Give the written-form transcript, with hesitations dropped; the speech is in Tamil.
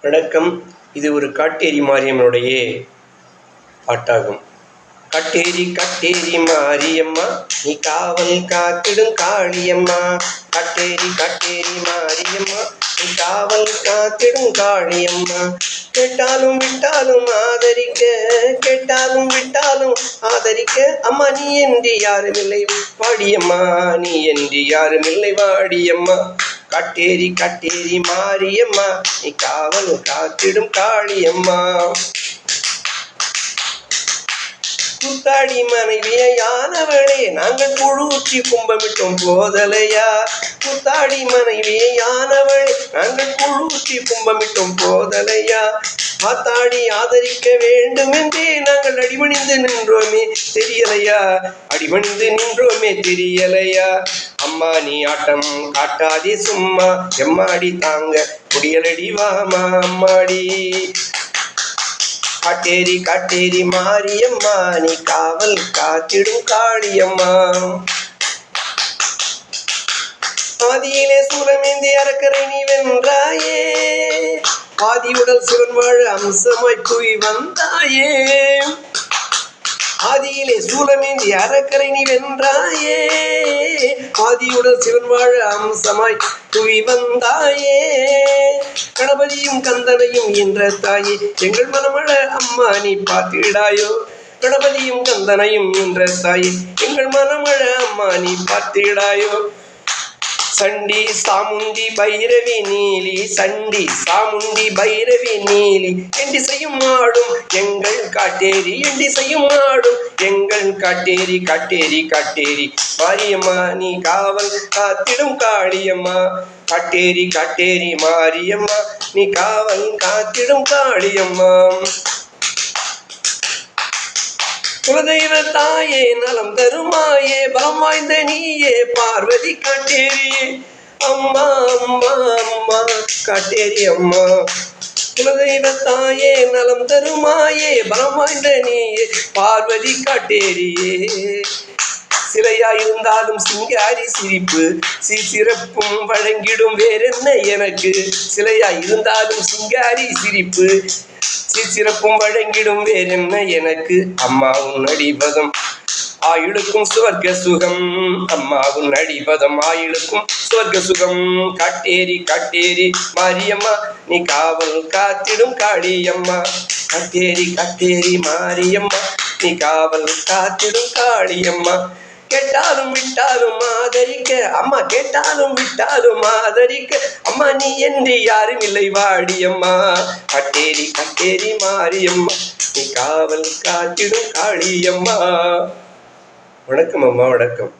வணக்கம். இது ஒரு காட்டேரி மாரியம்மனுடைய பாட்டாகும். கட்டேரி கட்டேரி மாரியம்மா, நீ காவல் காத்திடும் காளியம்மா. கட்டேரி கட்டேரி மாரியம்மா, நீ காவல் காத்திடும் காளியம்மா. கேட்டாலும் விட்டாலும் ஆதரிக்க, கேட்டாலும் விட்டாலும் ஆதரிக்க, அம்மா நீ என்று யாருமில்லை வாடியம்மா, நீ என்று யாருமில்லை வாடியம்மா. கட்டேரி கட்டேரி மாரியம்மா, நீ காவல் காத்திடும் காளியம்மா. கூத்தாடி மனைவியானவளே, நாங்கள் குழூற்றி கும்பமிட்டோம் போதலையா. கூத்தாடி மனைவியானவளே, நாங்கள் குழூற்றி கும்பமிட்டோம் போதலையா. ஆத்தாடி ஆதரிக்க வேண்டும் என்றே நாங்கள் அடிமணிந்து நின்றோமே தெரியலையா, அடிமணிந்து நின்றோமே தெரியலையா. அம்மா நீ ஆட்டம் காட்டாதே சும்மா, எம்மாடி தாங்க முடியலடி வாமா அம்மாடி. காட்டேரி காட்டேரி மாரியம்மா, நீ காவல் காத்திடும் காளியம்மா. ஆதியிலே சூலமேந்தி அரக்கரை நீ வென்றாயே, ஆதியுடல் சிவன் வாழ அம்சமாய் குவி வந்தாயே. ஆதியிலே சூலமேந்தி அரக்கரை நீ வென்றாயே, ஆதியுடல் சிவன் வாழ அம்சமாய் குவி வந்தாயே. கணபதியும் கந்தனையும் என்ற தாயே, எங்கள் மனமழ அம்மா நீ பார்த்திடாயோ. கணபதியும் கந்தனையும் என்ற தாயே, எங்கள் மனமழ அம்மா நீ பார்த்திடாயோ. சண்டி சாமுண்டி பைரவி நீலி, சண்டி சாமுண்டி பைரவி நீலி, எண்டிசையும் ஆடும் எங்கள் காட்டேரி, எண்டிசையும் ஆடும் எங்கள் காட்டேரி. காட்டேரி காட்டேரி மாரியம்மா, நீ காவல் காத்திடும் காளியம்மா. காட்டேரி காட்டேரி மாரியம்மா, நீ காவல் காத்திடும் காளியம்மா. குலதெய்வ தாயே, நலம் தருமாயே, பலம் வாய்ந்த நீயே, பார்வதி காட்டேரியே அம்மா அம்மா அம்மா காட்டேரி அம்மா. குலதெய்வ தாயே, நலம் தருமாயே, பலம் வாய்ந்த நீயே, பார்வதி காட்டேரியே. சிலையாயிருந்தாலும் சிங்காரி சிரிப்பு, சிறப்பும் வழங்கிடும் வேறென்ன எனக்கு. சிலையாயிருந்தாலும் சிங்காரி சிரிப்பு, சிறப்பும் வழங்கிடும் வேறென்ன எனக்கு. அம்மாவும் அடிபதம் ஆயுளுக்கும் சுவர்க்க சுகம், அம்மாவும் அடிபதம் ஆயுளுக்கும் சுவர்க்க சுகம். காட்டேரி காட்டேரி மாரியம்மா, நீ காவல் காத்திடும் காளியம்மா. காட்டேரி காட்டேரி மாரியம்மா, நீ காவல் காத்திடும் காளியம்மா. கேட்டாலும் விட்டாலும் ஆதரிக்க, அம்மா கேட்டாலும் விட்டாலும் ஆதரிக்க, அம்மா நீ என்று யாரும் இல்லை வாடியம்மா. கட்டேரி கட்டேரி மாரியம்மா, நீ காவல் காத்திடும் காளியம்மா. வணக்கம் அம்மா, வணக்கம்.